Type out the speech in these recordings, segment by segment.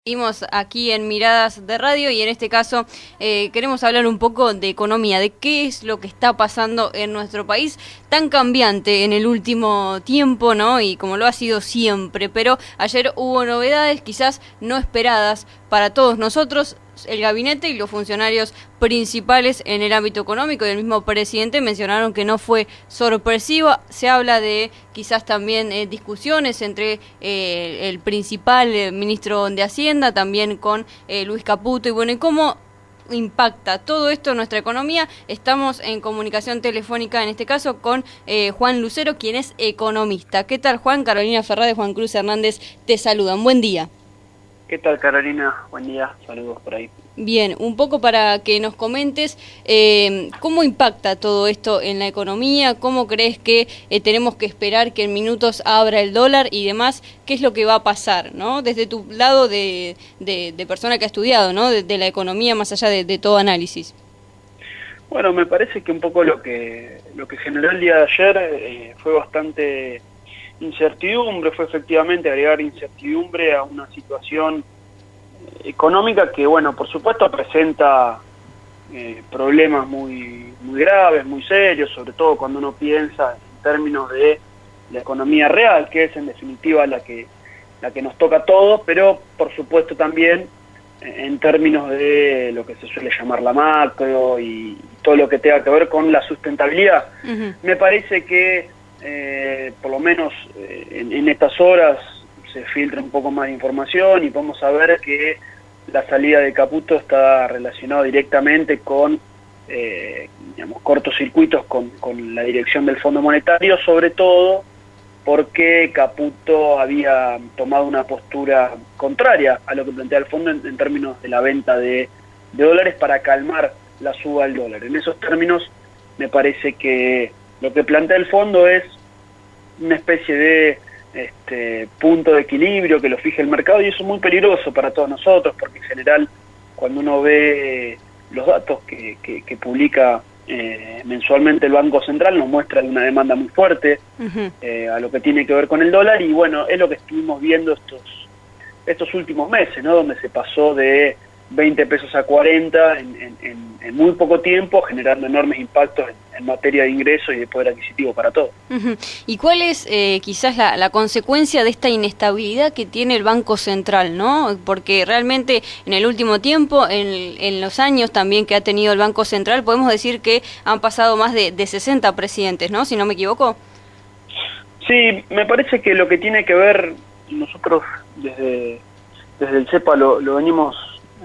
Seguimos aquí en Miradas de Radio y en este caso queremos hablar un poco de economía, de qué es lo que está pasando en nuestro país, tan cambiante en el último tiempo, ¿no? Y como lo ha sido siempre, pero ayer hubo novedades quizás no esperadas para todos nosotros. El gabinete y los funcionarios principales en el ámbito económico y el mismo presidente mencionaron que no fue sorpresiva. Se habla de quizás también discusiones entre el principal ministro de Hacienda, también con Luis Caputo, y bueno, y cómo impacta todo esto en nuestra economía. Estamos en comunicación telefónica, en este caso, con Juan Lucero, quien es economista. ¿Qué tal, Juan? Carolina Ferrade, Juan Cruz Hernández te saludan. Buen día. ¿Qué tal, Carolina? Buen día, saludos por ahí. Bien, un poco para que nos comentes cómo impacta todo esto en la economía, cómo crees que tenemos que esperar que en minutos abra el dólar y demás, qué es lo que va a pasar, ¿no? Desde tu lado de persona que ha estudiado, ¿no? De la economía más allá de todo análisis. Bueno, me parece que un poco lo que generó el día de ayer fue bastante incertidumbre, fue efectivamente agregar incertidumbre a una situación económica que, bueno, por supuesto presenta problemas muy graves, muy serios, sobre todo cuando uno piensa en términos de la economía real, que es en definitiva la que nos toca a todos, pero por supuesto también en términos de lo que se suele llamar la macro y todo lo que tenga que ver con la sustentabilidad. Uh-huh. Me parece que por lo menos en estas horas se filtra un poco más de información y podemos saber que la salida de Caputo está relacionada directamente con cortocircuitos con la dirección del Fondo Monetario, sobre todo porque Caputo había tomado una postura contraria a lo que plantea el fondo en términos de la venta de dólares para calmar la suba del dólar. En esos términos me parece que lo que plantea el fondo es una especie de punto de equilibrio que lo fije el mercado, y eso es muy peligroso para todos nosotros, porque en general cuando uno ve los datos que publica mensualmente el Banco Central, nos muestra una demanda muy fuerte a lo que tiene que ver con el dólar, y bueno, es lo que estuvimos viendo estos últimos meses, ¿no? Donde se pasó de 20 pesos a 40 en muy poco tiempo, generando enormes impactos en materia de ingresos y de poder adquisitivo para todos. ¿Y cuál es quizás la consecuencia de esta inestabilidad que tiene el Banco Central, ¿no? Porque realmente en el último tiempo, en los años también que ha tenido el Banco Central, podemos decir que han pasado más de 60 presidentes, ¿no? Si no me equivoco. Sí, me parece que lo que tiene que ver, nosotros desde el CEPA lo venimos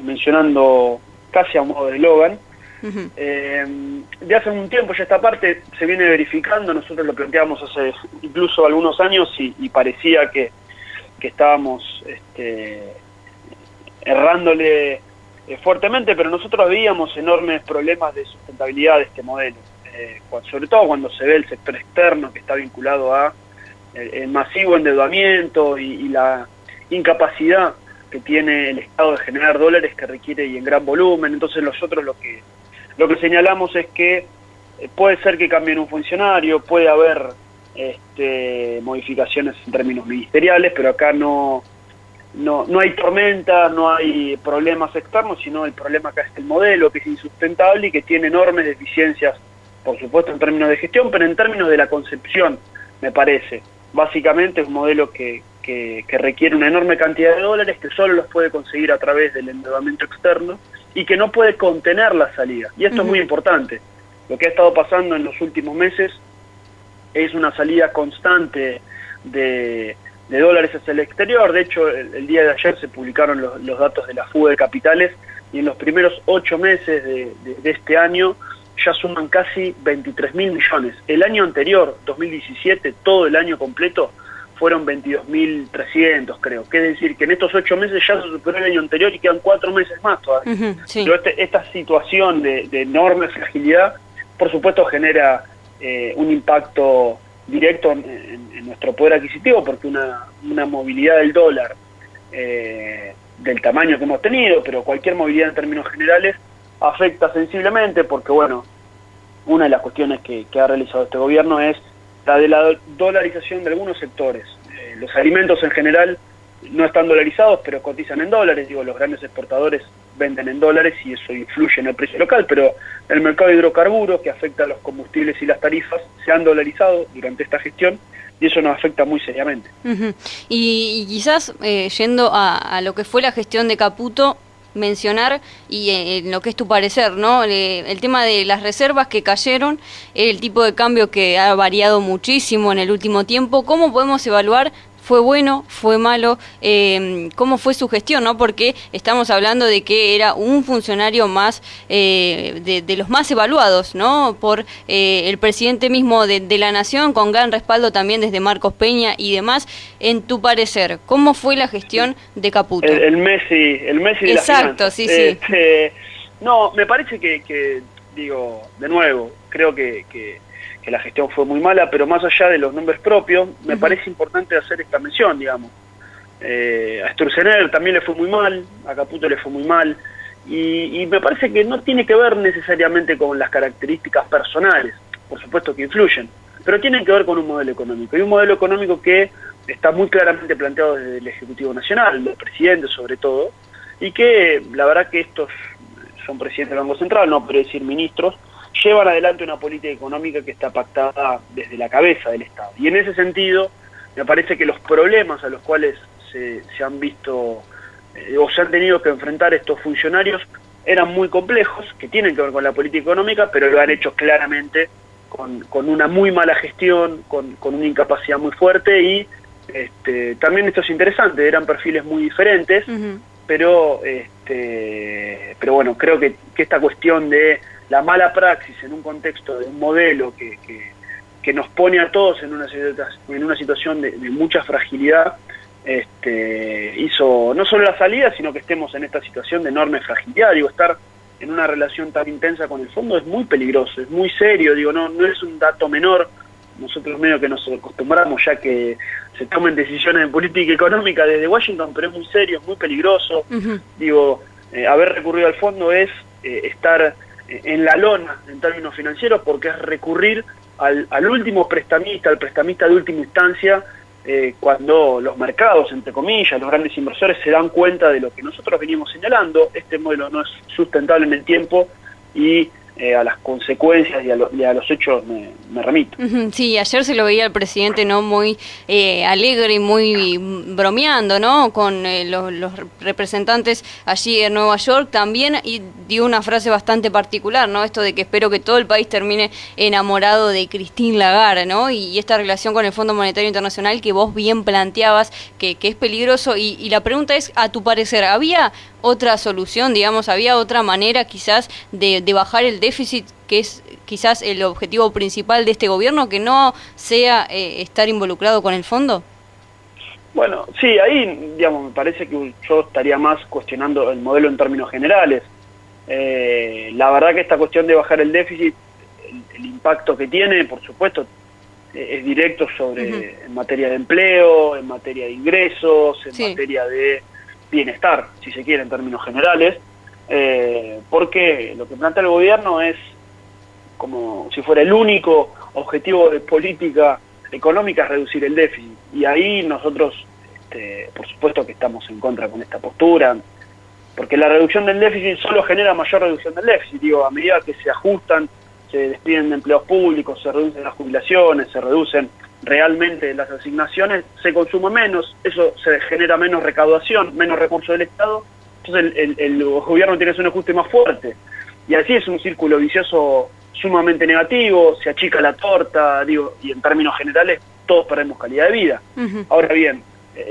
mencionando casi a modo de eslogan. Uh-huh. De hace un tiempo ya esta parte se viene verificando, nosotros lo planteamos hace incluso algunos años y parecía que estábamos errándole fuertemente, pero nosotros veíamos enormes problemas de sustentabilidad de este modelo, sobre todo cuando se ve el sector externo que está vinculado a el masivo endeudamiento y la incapacidad que tiene el Estado de generar dólares que requiere y en gran volumen. Entonces nosotros lo que señalamos es que puede ser que cambien un funcionario, puede haber modificaciones en términos ministeriales, pero acá no hay tormenta, no hay problemas externos, sino el problema acá es el modelo, que es insustentable y que tiene enormes deficiencias, por supuesto en términos de gestión, pero en términos de la concepción, me parece. Básicamente es un modelo que requiere una enorme cantidad de dólares, que solo los puede conseguir a través del endeudamiento externo y que no puede contener la salida. Y esto es muy importante. Lo que ha estado pasando en los últimos meses es una salida constante de dólares hacia el exterior. De hecho, el día de ayer se publicaron los datos de la fuga de capitales y en los primeros 8 meses de este año ya suman casi 23.000 millones. El año anterior, 2017, todo el año completo, fueron 22.300, creo. Que es decir, que en estos 8 meses ya se superó el año anterior y quedan 4 meses más todavía. Uh-huh, sí. Pero esta situación de enorme fragilidad, por supuesto, genera un impacto directo en nuestro poder adquisitivo, porque una movilidad del dólar del tamaño que hemos tenido, pero cualquier movilidad en términos generales, afecta sensiblemente, porque, bueno, una de las cuestiones que ha realizado este gobierno es la de la dolarización de algunos sectores. Los alimentos en general no están dolarizados, pero cotizan en dólares. Digo, los grandes exportadores venden en dólares y eso influye en el precio local, pero el mercado de hidrocarburos, que afecta a los combustibles y las tarifas, se han dolarizado durante esta gestión y eso nos afecta muy seriamente. Y quizás, yendo a lo que fue la gestión de Caputo, mencionar, y en lo que es tu parecer, ¿no? El tema de las reservas que cayeron, el tipo de cambio que ha variado muchísimo en el último tiempo. ¿Cómo podemos evaluar? ¿Fue bueno? ¿Fue malo? ¿Cómo fue su gestión? ¿No? Porque estamos hablando de que era un funcionario más de los más evaluados, ¿no? Por el presidente mismo de la Nación, con gran respaldo también desde Marcos Peña y demás. En tu parecer, ¿cómo fue la gestión de Caputo? El Messi de las finanzas. Sí. No, me parece que, digo, de nuevo, creo que la gestión fue muy mala, pero más allá de los nombres propios, me parece importante hacer esta mención, digamos. A Sturzenegger también le fue muy mal, a Caputo le fue muy mal, y me parece que no tiene que ver necesariamente con las características personales, por supuesto que influyen, pero tienen que ver con un modelo económico, y un modelo económico que está muy claramente planteado desde el Ejecutivo Nacional, del presidente sobre todo, y que la verdad que estos son presidentes del Banco Central, no quiero decir ministros, llevan adelante una política económica que está pactada desde la cabeza del Estado. Y en ese sentido, me parece que los problemas a los cuales se han visto o se han tenido que enfrentar estos funcionarios eran muy complejos, que tienen que ver con la política económica, pero lo han hecho claramente con una muy mala gestión, con una incapacidad muy fuerte y también esto es interesante, eran perfiles muy diferentes, pero bueno, creo que esta cuestión de la mala praxis en un contexto de un modelo que nos pone a todos en una situación de mucha fragilidad, hizo no solo la salida, sino que estemos en esta situación de enorme fragilidad. Digo, estar en una relación tan intensa con el fondo es muy peligroso, es muy serio, digo, no es un dato menor. Nosotros medio que nos acostumbramos ya que se tomen decisiones de política económica desde Washington, pero es muy serio, es muy peligroso. Digo, haber recurrido al fondo es estar en la lona en términos financieros, porque es recurrir al último prestamista, al prestamista de última instancia, cuando los mercados, entre comillas, los grandes inversores se dan cuenta de lo que nosotros venimos señalando. Este modelo no es sustentable en el tiempo y a las consecuencias y a los hechos me remito. Sí, ayer se lo veía al presidente, ¿no? Muy alegre y muy bromeando, ¿no? Con los representantes allí en Nueva York también, y dio una frase bastante particular, ¿no? Esto de que espero que todo el país termine enamorado de Christine Lagarde, ¿no? Y esta relación con el Fondo Monetario Internacional que vos bien planteabas, que es peligroso, y la pregunta es, a tu parecer, ¿había otra solución, digamos, había otra manera quizás de bajar el déficit, que es quizás el objetivo principal de este gobierno, que no sea estar involucrado con el fondo? Bueno, sí, ahí, digamos, me parece que yo estaría más cuestionando el modelo en términos generales. La verdad que esta cuestión de bajar el déficit, el impacto que tiene, por supuesto, es directo sobre en materia de empleo, en materia de ingresos, en materia de bienestar, si se quiere, en términos generales, porque lo que plantea el gobierno es como si fuera el único objetivo de política económica, es reducir el déficit, y ahí nosotros por supuesto que estamos en contra con esta postura, porque la reducción del déficit solo genera mayor reducción del déficit. Digo, a medida que se ajustan, se despiden de empleos públicos, se reducen las jubilaciones, se reducen realmente las asignaciones, se consume menos, eso se genera menos recaudación, menos recursos del Estado, entonces el gobierno tiene que hacer un ajuste más fuerte, y así es un círculo vicioso sumamente negativo, se achica la torta, digo, y en términos generales todos perdemos calidad de vida. Ahora bien,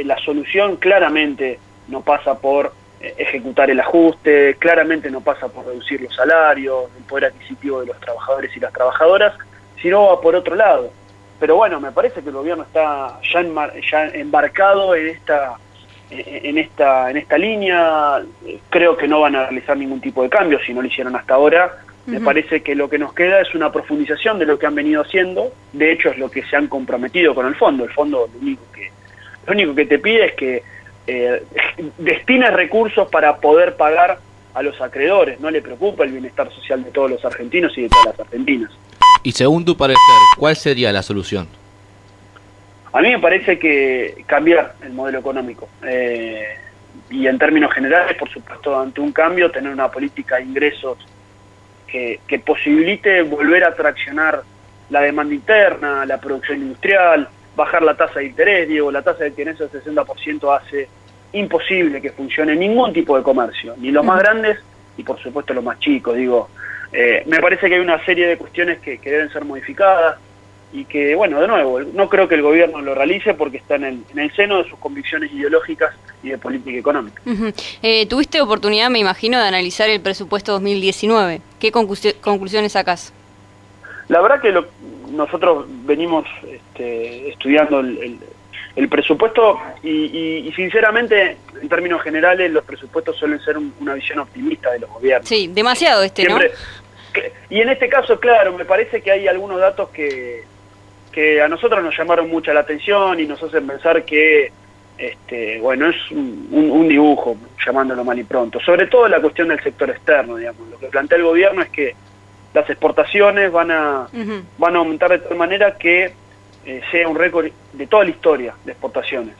la solución claramente no pasa por ejecutar el ajuste, claramente no pasa por reducir los salarios, el poder adquisitivo de los trabajadores y las trabajadoras, sino va por otro lado. Pero bueno, me parece que el gobierno está ya embarcado en esta línea. Creo que no van a realizar ningún tipo de cambio si no lo hicieron hasta ahora. Me parece que lo que nos queda es una profundización de lo que han venido haciendo. De hecho, es lo que se han comprometido con el fondo. El fondo lo único que te pide es que destines recursos para poder pagar a los acreedores. No le preocupa el bienestar social de todos los argentinos y de todas las argentinas. Y según tu parecer, ¿cuál sería la solución? A mí me parece que cambiar el modelo económico y en términos generales, por supuesto, ante un cambio, tener una política de ingresos que posibilite volver a traccionar la demanda interna, la producción industrial, bajar la tasa de interés. Diego, la tasa de interés del 60% hace imposible que funcione ningún tipo de comercio, ni los más grandes y por supuesto los más chicos. Digo, me parece que hay una serie de cuestiones que deben ser modificadas y que, bueno, de nuevo, no creo que el gobierno lo realice porque está en el seno de sus convicciones ideológicas y de política económica. Tuviste oportunidad, me imagino, de analizar el presupuesto 2019. ¿Qué conclusiones sacás? La verdad que nosotros venimos estudiando el presupuesto y sinceramente, en términos generales, los presupuestos suelen ser una visión optimista de los gobiernos. Sí, demasiado Siempre, ¿no? Y en este caso, claro, me parece que hay algunos datos que a nosotros nos llamaron mucha la atención y nos hacen pensar que, bueno, es un dibujo, llamándolo mal y pronto. Sobre todo la cuestión del sector externo, digamos. Lo que plantea el gobierno es que las exportaciones van a aumentar de tal manera que sea un récord de toda la historia de exportaciones.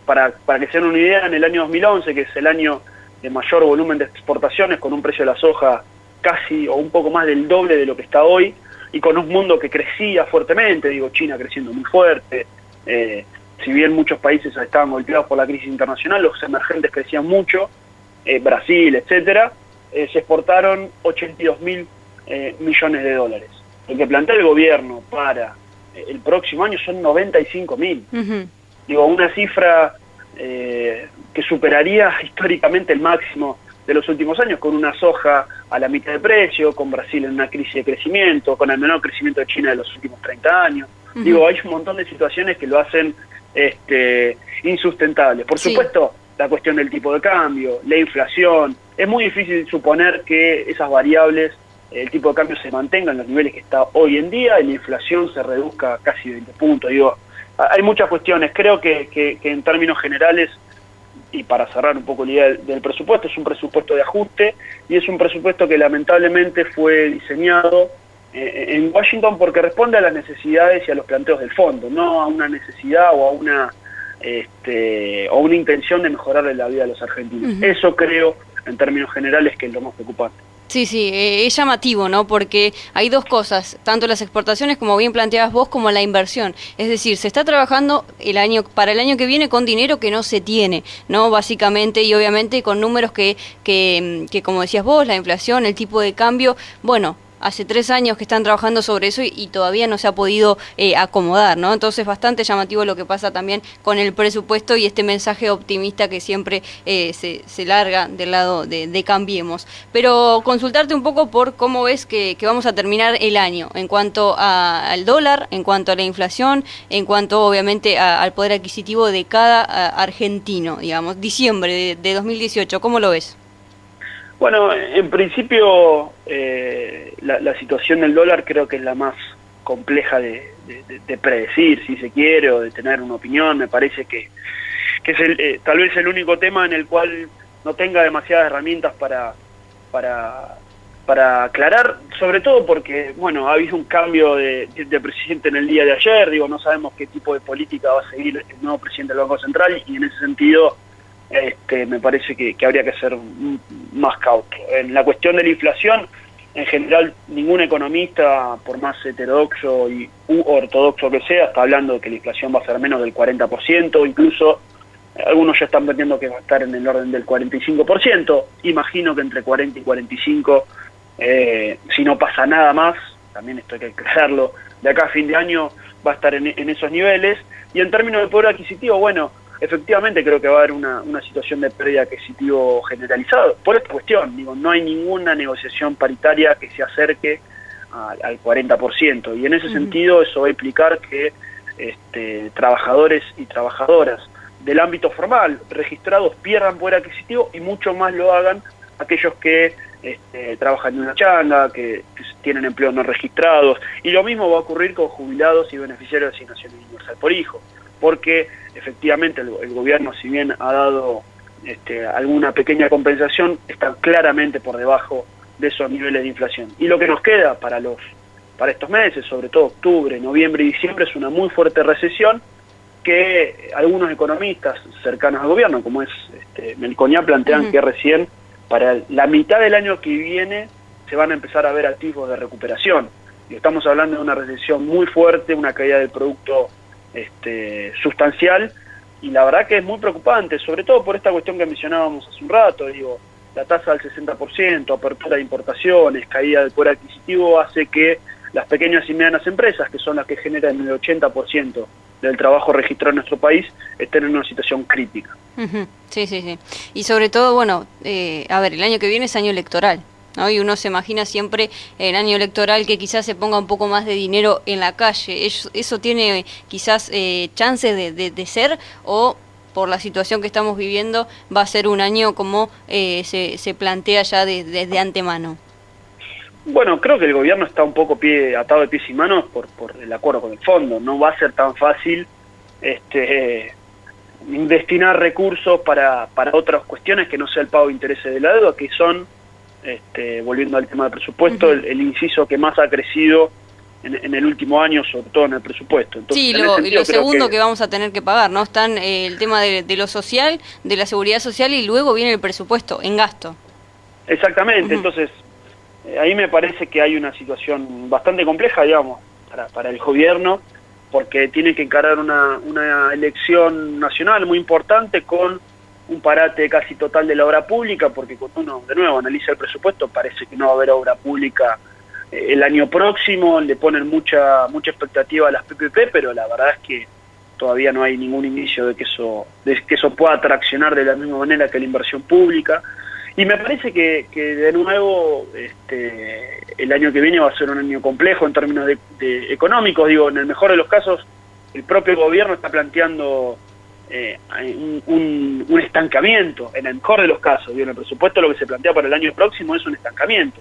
Para que se den una idea, en el año 2011, que es el año de mayor volumen de exportaciones, con un precio de la soja casi o un poco más del doble de lo que está hoy, y con un mundo que crecía fuertemente, digo, China creciendo muy fuerte, si bien muchos países estaban golpeados por la crisis internacional, los emergentes crecían mucho, Brasil, etcétera, se exportaron 82.000 millones de dólares. Lo que plantea el gobierno para el próximo año son 95.000. Digo, una cifra que superaría históricamente el máximo de los últimos años, con una soja a la mitad de precio, con Brasil en una crisis de crecimiento, con el menor crecimiento de China de los últimos 30 años. Digo, hay un montón de situaciones que lo hacen insustentable. Por supuesto, la cuestión del tipo de cambio, la inflación, es muy difícil suponer que esas variables, el tipo de cambio se mantenga en los niveles que está hoy en día y la inflación se reduzca casi 20 puntos. Digo, hay muchas cuestiones. Creo que en términos generales, y para cerrar un poco la idea del presupuesto, es un presupuesto de ajuste y es un presupuesto que lamentablemente fue diseñado en Washington porque responde a las necesidades y a los planteos del fondo, no a una necesidad o a una intención de mejorarle la vida a los argentinos. Eso creo, en términos generales, que es lo más preocupante. Sí, es llamativo, ¿no? Porque hay dos cosas, tanto las exportaciones, como bien planteabas vos, como la inversión. Es decir, se está trabajando para el año que viene con dinero que no se tiene, ¿no? Básicamente, y obviamente con números que como decías vos, la inflación, el tipo de cambio, bueno, hace 3 años que están trabajando sobre eso y todavía no se ha podido acomodar, ¿no? Entonces, bastante llamativo lo que pasa también con el presupuesto y este mensaje optimista que siempre se larga del lado de Cambiemos. Pero consultarte un poco por cómo ves que vamos a terminar el año en cuanto al dólar, en cuanto a la inflación, en cuanto obviamente al poder adquisitivo de cada argentino, digamos. Diciembre de 2018, ¿cómo lo ves? Bueno, en principio la situación del dólar creo que es la más compleja de predecir, si se quiere, o de tener una opinión. Me parece que es tal vez el único tema en el cual no tenga demasiadas herramientas para aclarar, sobre todo porque, bueno, ha habido un cambio de presidente en el día de ayer. Digo, no sabemos qué tipo de política va a seguir el nuevo presidente del Banco Central y en ese sentido me parece que habría que ser más cauto. En la cuestión de la inflación, en general, ningún economista, por más heterodoxo u ortodoxo que sea, está hablando de que la inflación va a ser menos del 40%, incluso algunos ya están vendiendo que va a estar en el orden del 45%. Imagino que entre 40 y 45, si no pasa nada más, también esto hay que aclararlo, de acá a fin de año va a estar en esos niveles. Y en términos de poder adquisitivo, bueno, efectivamente creo que va a haber una situación de pérdida adquisitivo generalizado. Por esta cuestión, digo, no hay ninguna negociación paritaria que se acerque al 40%. Y en ese sentido eso va a implicar que trabajadores y trabajadoras del ámbito formal registrados pierdan poder adquisitivo y mucho más lo hagan aquellos que trabajan en una changa, que tienen empleos no registrados. Y lo mismo va a ocurrir con jubilados y beneficiarios de asignación universal por hijo. Porque efectivamente el gobierno, si bien ha dado alguna pequeña compensación, está claramente por debajo de esos niveles de inflación. Y lo que nos queda para para estos meses, sobre todo octubre, noviembre y diciembre, es una muy fuerte recesión que algunos economistas cercanos al gobierno, como es Melconian, plantean que recién para la mitad del año que viene se van a empezar a ver atisbos de recuperación. Y estamos hablando de una recesión muy fuerte, una caída del producto sustancial, y la verdad que es muy preocupante, sobre todo por esta cuestión que mencionábamos hace un rato, la tasa del 60%, apertura de importaciones, caída del poder adquisitivo, hace que las pequeñas y medianas empresas, que son las que generan el 80% del trabajo registrado en nuestro país, estén en una situación crítica. Sí, sí, sí. Y sobre todo, bueno, a ver, el año que viene es año electoral, ¿no? Y uno se imagina siempre en año electoral que quizás se ponga un poco más de dinero en la calle. ¿Eso tiene quizás chances de ser, o por la situación que estamos viviendo va a ser un año como se plantea ya desde antemano? Bueno, creo que el gobierno está un poco atado de pies y manos por el acuerdo con el fondo. No va a ser tan fácil destinar recursos para otras cuestiones que no sea el pago de intereses de la deuda, que son, volviendo al tema del presupuesto, el inciso que más ha crecido en el último año, sobre todo en el presupuesto. Entonces, sí, y lo segundo que vamos a tener que pagar, ¿no? Están el tema de lo social, de la seguridad social, y luego viene el presupuesto en gasto. Exactamente, entonces ahí me parece que hay una situación bastante compleja, digamos, para el gobierno, porque tiene que encarar una elección nacional muy importante con un parate casi total de la obra pública, porque cuando uno, de nuevo, analiza el presupuesto, parece que no va a haber obra pública el año próximo, le ponen mucha expectativa a las PPP, pero la verdad es que todavía no hay ningún inicio de que eso pueda traccionar de la misma manera que la inversión pública. Y me parece que de nuevo el año que viene va a ser un año complejo en términos de económicos. Digo, en el mejor de los casos, el propio gobierno está planteando un estancamiento, en el mejor de los casos. Digo, en el presupuesto lo que se plantea para el año próximo es un estancamiento.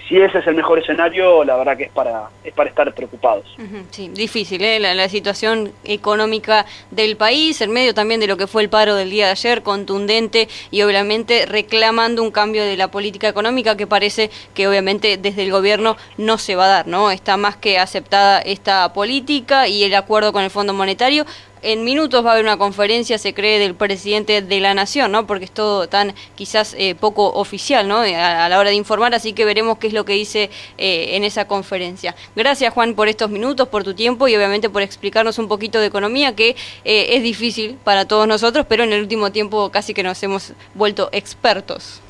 Si ese es el mejor escenario, la verdad que es para estar preocupados. Sí, difícil, la situación económica del país, en medio también de lo que fue el paro del día de ayer, contundente, y obviamente reclamando un cambio de la política económica que parece que obviamente desde el gobierno no se va a dar, ¿no? Está más que aceptada esta política y el acuerdo con el Fondo Monetario. En minutos va a haber una conferencia, se cree, del presidente de la Nación, ¿no? Porque es todo tan quizás poco oficial, ¿no? A la hora de informar, así que veremos qué es lo que dice en esa conferencia. Gracias, Juan, por estos minutos, por tu tiempo y obviamente por explicarnos un poquito de economía, que es difícil para todos nosotros, pero en el último tiempo casi que nos hemos vuelto expertos.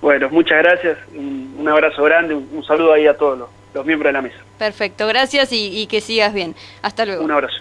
Bueno, muchas gracias, un abrazo grande, un saludo ahí a todos los miembros de la mesa. Perfecto, gracias y que sigas bien. Hasta luego. Un abrazo.